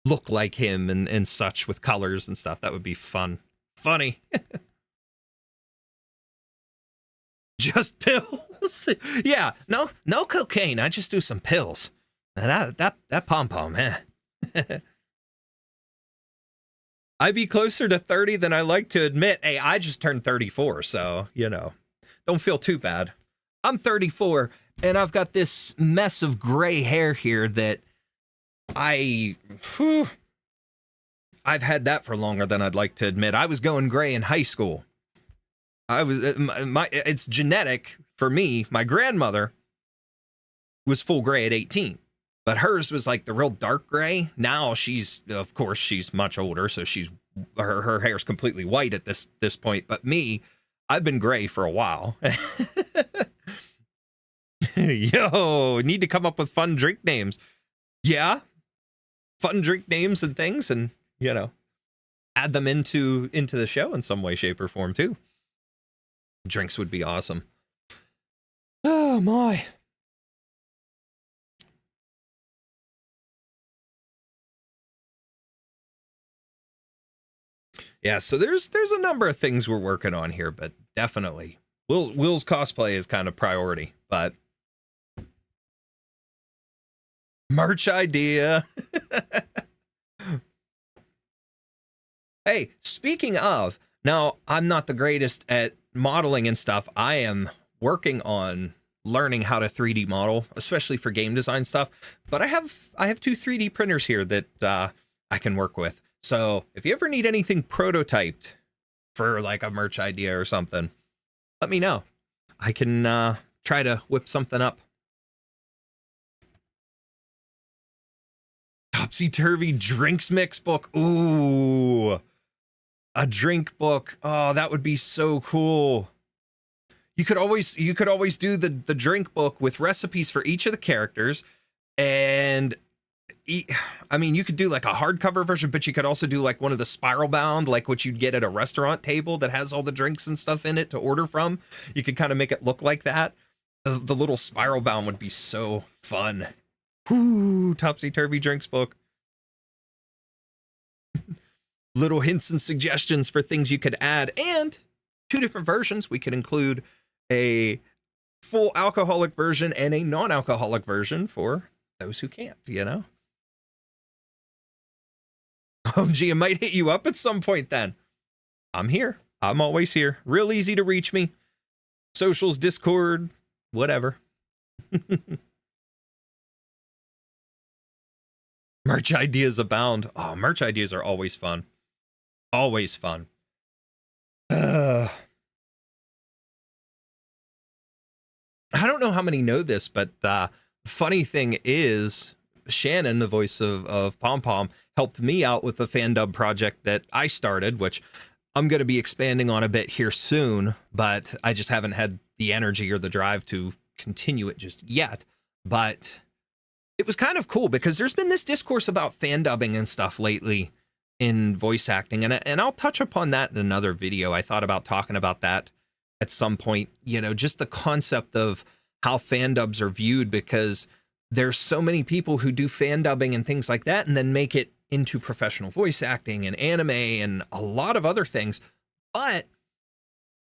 look like him and such with colors and stuff. That would be fun. Funny. Just pills. Yeah, no cocaine. I just do some pills. That pom-pom, man. I'd be closer to 30 than I like to admit. Hey, I just turned 34, so, don't feel too bad. I'm 34, and I've got this mess of gray hair here that I've had that for longer than I'd like to admit. I was going gray in high school. It's genetic for me. My grandmother was full gray at 18, but hers was like the real dark gray. Now she's much older, so her hair's completely white at this point. But me, I've been gray for a while. Yo, need to come up with fun drink names. Yeah, fun drink names and things, and add them into the show in some way, shape, or form too. Drinks would be awesome. Oh my. Yeah, so there's a number of things we're working on here, but definitely Will's cosplay is kind of priority, but merch idea. Hey, speaking of, now I'm not the greatest at modeling and stuff. I am working on learning how to 3D model, especially for game design stuff, but I have two 3D printers here that I can work with. So if you ever need anything prototyped for like a merch idea or something, let me know. I can try to whip something up. Topsy Turvy drinks mix book. Ooh, a drink book. Oh, that would be so cool. You could always do the drink book with recipes for each of the characters, and I mean, you could do like a hardcover version, but you could also do like one of the spiral bound, like what you'd get at a restaurant table that has all the drinks and stuff in it to order from. You could kind of make it look like that. The little spiral bound would be so fun. Whoo, Topsy Turvy drinks book. Little hints and suggestions for things you could add, and two different versions. We could include a full alcoholic version and a non-alcoholic version for those who can't, you know? Oh, gee, I might hit you up at some point then. I'm here. I'm always here. Real easy to reach me. Socials, Discord, whatever. Merch ideas abound. Oh, merch ideas are always fun. Always fun. I don't know how many know this, but the funny thing is, Shannon, the voice of Pom Pom, helped me out with the fan dub project that I started, which I'm going to be expanding on a bit here soon, but I just haven't had the energy or the drive to continue it just yet. But it was kind of cool because there's been this discourse about fan dubbing and stuff lately in voice acting, and I'll touch upon that in another video. I thought about talking about that at some point, you know, just the concept of how fan dubs are viewed, because there's so many people who do fan dubbing and things like that and then make it into professional voice acting and anime and a lot of other things. But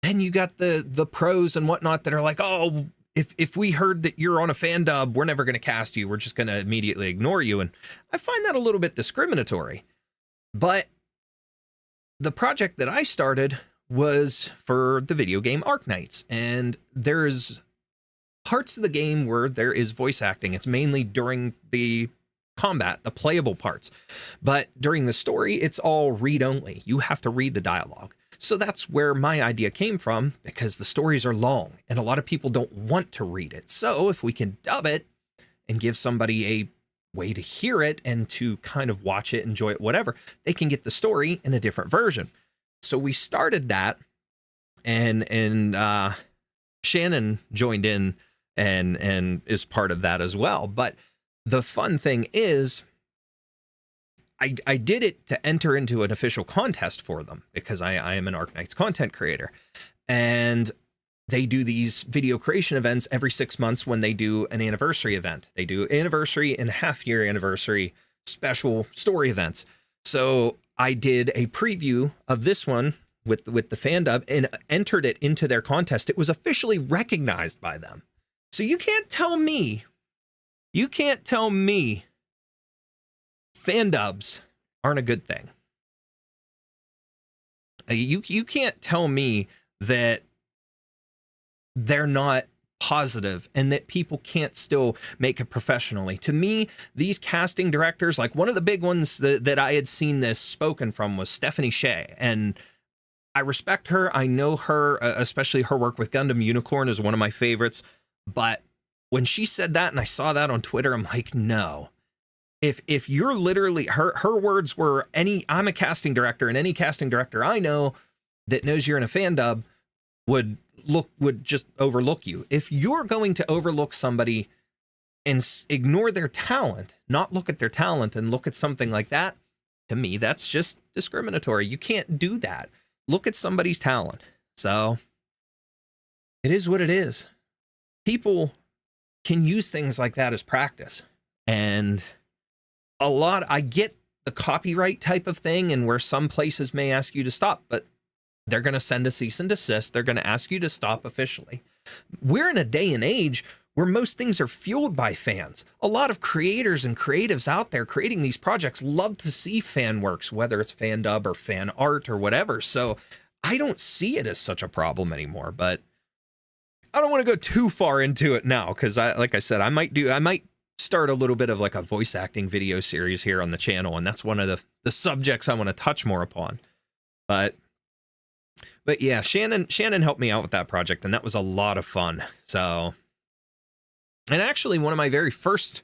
then you got the pros and whatnot that are like, oh, if we heard that you're on a fan dub, we're never going to cast you. We're just going to immediately ignore you. And I find that a little bit discriminatory. But the project that I started was for the video game Arknights, and there's parts of the game where there is voice acting. It's mainly during the combat, the playable parts. But during the story, it's all read only. You have to read the dialogue. So that's where my idea came from, because the stories are long and a lot of people don't want to read it. So if we can dub it and give somebody a way to hear it and to kind of watch it, enjoy it, whatever, they can get the story in a different version. So we started that, and Shannon joined in and is part of that as well. But the fun thing is, I did it to enter into an official contest for them, because I am an Arknights content creator, and they do these video creation events every 6 months when they do an anniversary event. They do anniversary and half-year anniversary special story events. So I did a preview of this one with the fan dub and entered it into their contest. It was officially recognized by them. So you can't tell me fan dubs aren't a good thing. You can't tell me that they're not positive and that people can't still make it professionally. To me, these casting directors, like one of the big ones that I had seen this spoken from was Stephanie Shea, and I respect her. I know her, especially her work with Gundam Unicorn is one of my favorites. But when she said that and I saw that on Twitter, I'm like, no. If you're literally, her words were, I'm a casting director, and any casting director I know that knows you're in a fan dub would just overlook you. If you're going to overlook somebody and ignore their talent, not look at their talent and look at something like that, to me, that's just discriminatory. You can't do that. Look at somebody's talent. So it is what it is. People can use things like that as practice. And I get the copyright type of thing, and where some places may ask you to stop, but they're going to send a cease and desist. They're going to ask you to stop officially. We're in a day and age where most things are fueled by fans. A lot of creators and creatives out there creating these projects love to see fan works, whether it's fan dub or fan art or whatever. So I don't see it as such a problem anymore, but I don't want to go too far into it now, because like I said, I might start a little bit of like a voice acting video series here on the channel, and that's one of the subjects I want to touch more upon. But yeah, Shannon helped me out with that project, and that was a lot of fun. So, and actually one of my very first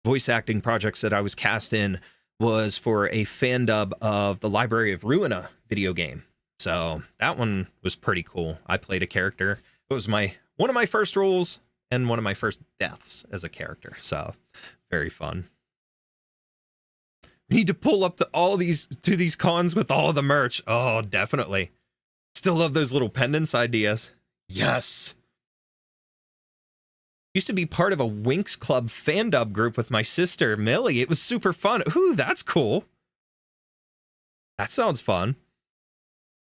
voice acting projects that I was cast in was for a fan dub of the Library of Ruina video game. So that one was pretty cool. I played a character. It was one of my first roles and one of my first deaths as a character. So very fun. We need to pull up to these cons with all the merch. Oh, definitely. Still love those little pendants ideas. Yes. Used to be part of a Winx Club fan dub group with my sister, Millie. It was super fun. Ooh, that's cool. That sounds fun.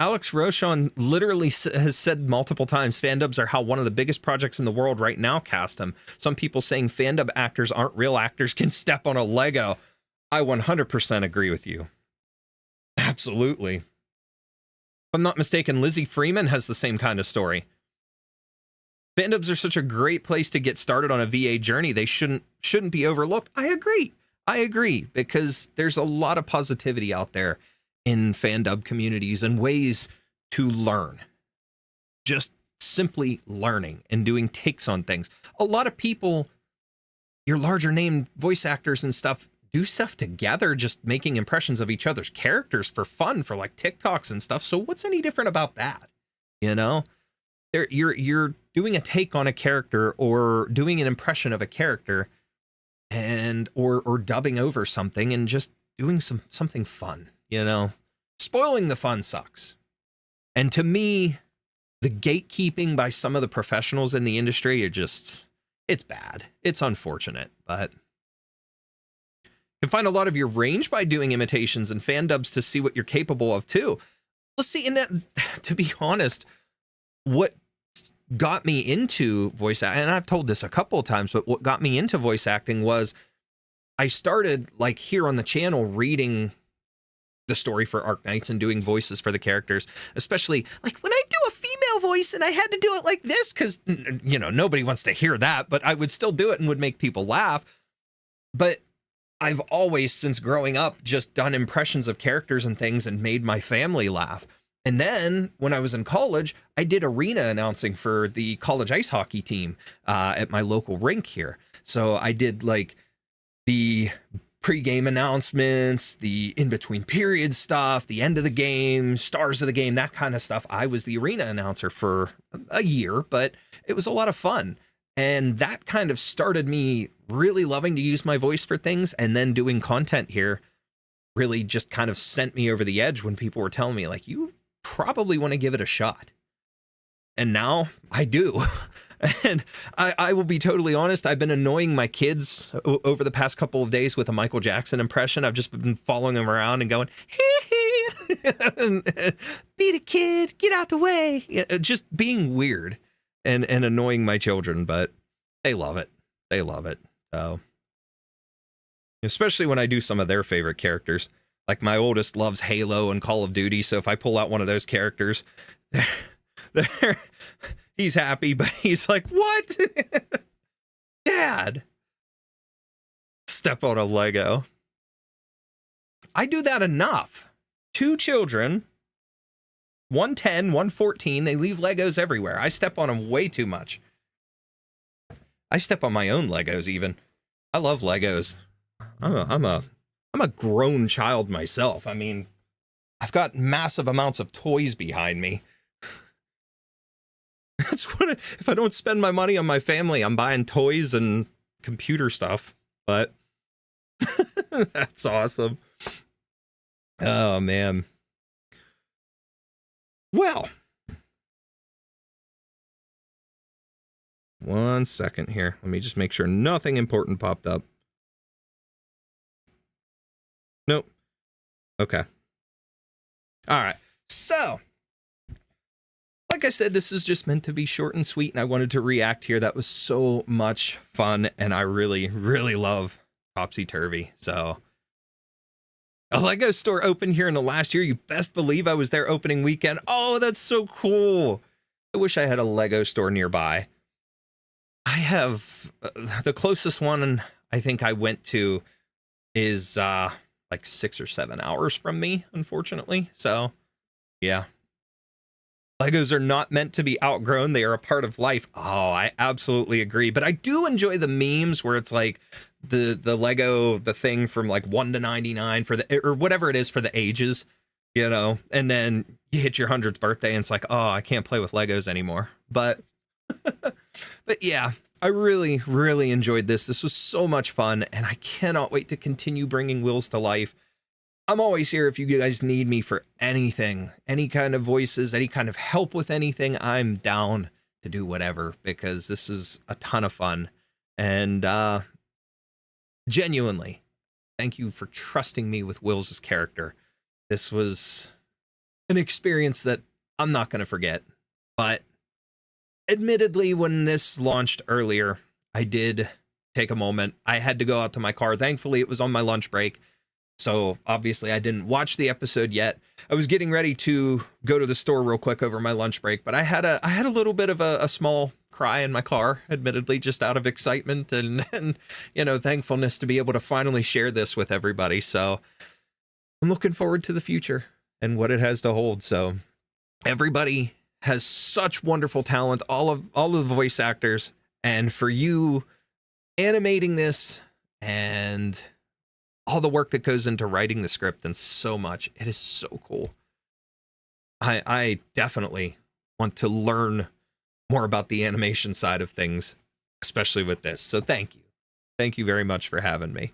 Alex Rochon literally has said multiple times fan dubs are how one of the biggest projects in the world right now cast them. Some people saying fan dub actors aren't real actors can step on a Lego. I 100% agree with you. Absolutely. If I'm not mistaken, Lizzie Freeman has the same kind of story. Fan dubs are such a great place to get started on a VA journey. They shouldn't be overlooked. I agree, because there's a lot of positivity out there in fan dub communities and ways to learn. Just simply learning and doing takes on things. A lot of people, your larger name voice actors and stuff, do stuff together, just making impressions of each other's characters for fun, for like TikToks and stuff. So what's any different about that? You know, you're doing a take on a character or doing an impression of a character, and or dubbing over something and just doing something fun. You know, spoiling the fun sucks. And to me, the gatekeeping by some of the professionals in the industry are just, it's bad. It's unfortunate, but you can find a lot of your range by doing imitations and fan dubs to see what you're capable of too. Well, see, and that, to be honest, what got me into voice acting, and I've told this a couple of times, but what got me into voice acting was I started like here on the channel reading the story for Arc Knights and doing voices for the characters, especially like when I do a female voice and I had to do it like this because, you know, nobody wants to hear that, but I would still do it and would make people laugh. But I've always, since growing up, just done impressions of characters and things and made my family laugh. And then when I was in college, I did arena announcing for the college ice hockey team at my local rink here. So I did like the pre-game announcements, the in-between period stuff, the end of the game, stars of the game, that kind of stuff. I was the arena announcer for a year, but it was a lot of fun. And that kind of started me really loving to use my voice for things, and then doing content here really just kind of sent me over the edge when people were telling me, like, you probably want to give it a shot. And now I do. And I will be totally honest, I've been annoying my kids over the past couple of days with a Michael Jackson impression. I've just been following them around and going, hee hee, beat a kid, get out the way. Just being weird and annoying my children, but they love it. They love it. So, especially when I do some of their favorite characters. Like my oldest loves Halo and Call of Duty, so if I pull out one of those characters, he's happy, but he's like, what? Dad, step on a Lego. I do that enough. 2 children, 110, 114, they leave Legos everywhere. I step on them way too much. I step on my own Legos even. I love Legos. I'm a grown child myself. I mean, I've got massive amounts of toys behind me. That's what if I don't spend my money on my family, I'm buying toys and computer stuff. But that's awesome. Oh man. Well, one second here. Let me just make sure nothing important popped up. Nope. Okay. All right. So, like I said, this is just meant to be short and sweet, and I wanted to react here. That was so much fun, and I really, really love Topsy Turvy. So, a Lego store opened here in the last year. You best believe I was there opening weekend. Oh, that's so cool. I wish I had a Lego store nearby. I have the closest one I think I went to is like 6 or 7 hours from me, unfortunately. So, yeah. Legos are not meant to be outgrown. They are a part of life. Oh, I absolutely agree. But I do enjoy the memes where it's like the Lego, the thing from like 1 to 99 for the, or whatever it is for the ages, you know, and then you hit your 100th birthday and it's like, oh, I can't play with Legos anymore. But, but yeah, I really, really enjoyed this. This was so much fun, and I cannot wait to continue bringing Wills to life. I'm always here if you guys need me for anything, any kind of voices, any kind of help with anything. I'm down to do whatever, because this is a ton of fun. And genuinely, thank you for trusting me with Wills' character. This was an experience that I'm not going to forget. But admittedly, when this launched earlier, I did take a moment. I had to go out to my car. Thankfully, it was on my lunch break. So obviously I didn't watch the episode yet. I was getting ready to go to the store real quick over my lunch break, but I had a little bit of a small cry in my car, admittedly, just out of excitement and thankfulness to be able to finally share this with everybody. So I'm looking forward to the future and what it has to hold. So everybody has such wonderful talent, all of the voice actors, and for you animating this and all the work that goes into writing the script and so much. It is so cool. I definitely want to learn more about the animation side of things, especially with this. So thank you. Thank you very much for having me.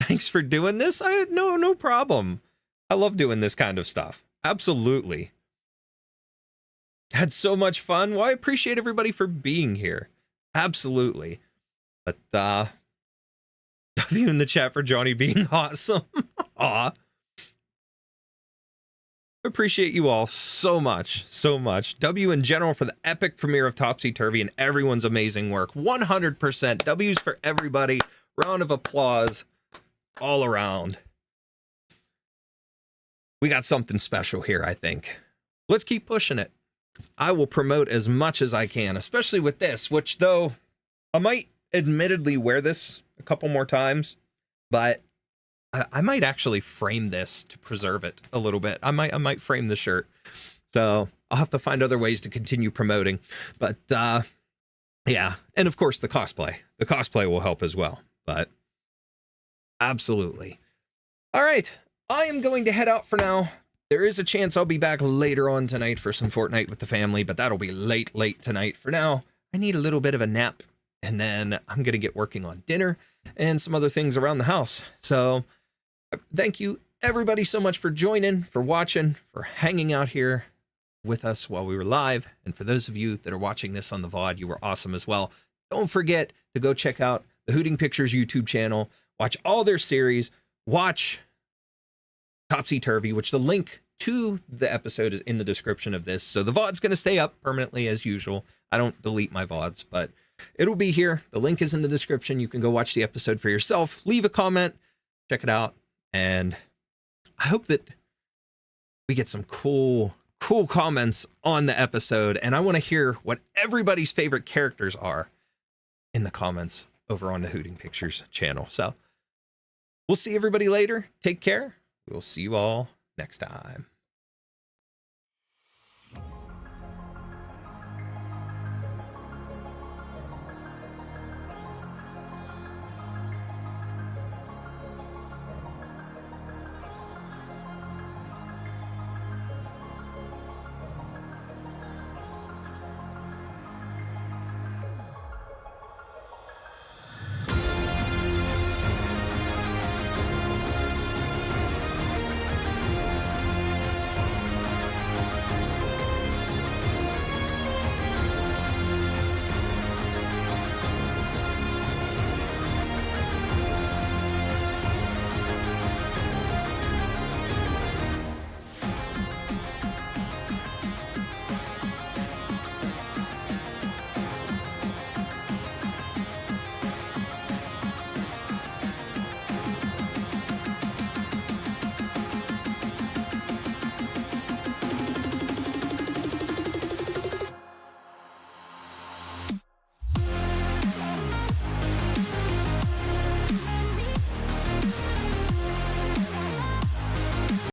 Thanks for doing this. No problem. I love doing this kind of stuff. Absolutely. Had so much fun. Well, I appreciate everybody for being here. Absolutely. But W in the chat for Johnny being awesome. Aw. Appreciate you all so much. W in general for the epic premiere of Topsy Turvy and everyone's amazing work. 100%. W's for everybody. Round of applause all around. We got something special here, I think. Let's keep pushing it. I will promote as much as I can, especially with this, which though I might admittedly wear this a couple more times, but I might actually frame this to preserve it a little bit. I might frame the shirt. So I'll have to find other ways to continue promoting. But yeah, and of course the cosplay. The cosplay will help as well. But absolutely. All right, I am going to head out for now. There is a chance I'll be back later on tonight for some Fortnite with the family, but that'll be late tonight. For now, I need a little bit of a nap, and then I'm going to get working on dinner and some other things around the house. So thank you everybody so much for joining, for watching, for hanging out here with us while we were live. And for those of you that are watching this on the VOD, you were awesome as well. Don't forget to go check out the Hooting Pictures YouTube channel, watch all their series, watch Topsy Turvy, which the link to the episode is in the description of this. So the VOD's going to stay up permanently as usual. I don't delete my VODs, but it'll be here. The link is in the description. You can go watch the episode for yourself, leave a comment, check it out. And I hope that we get some cool comments on the episode. And I want to hear what everybody's favorite characters are in the comments over on the Hooting Pictures channel. So we'll see everybody later. Take care. We'll see you all next time.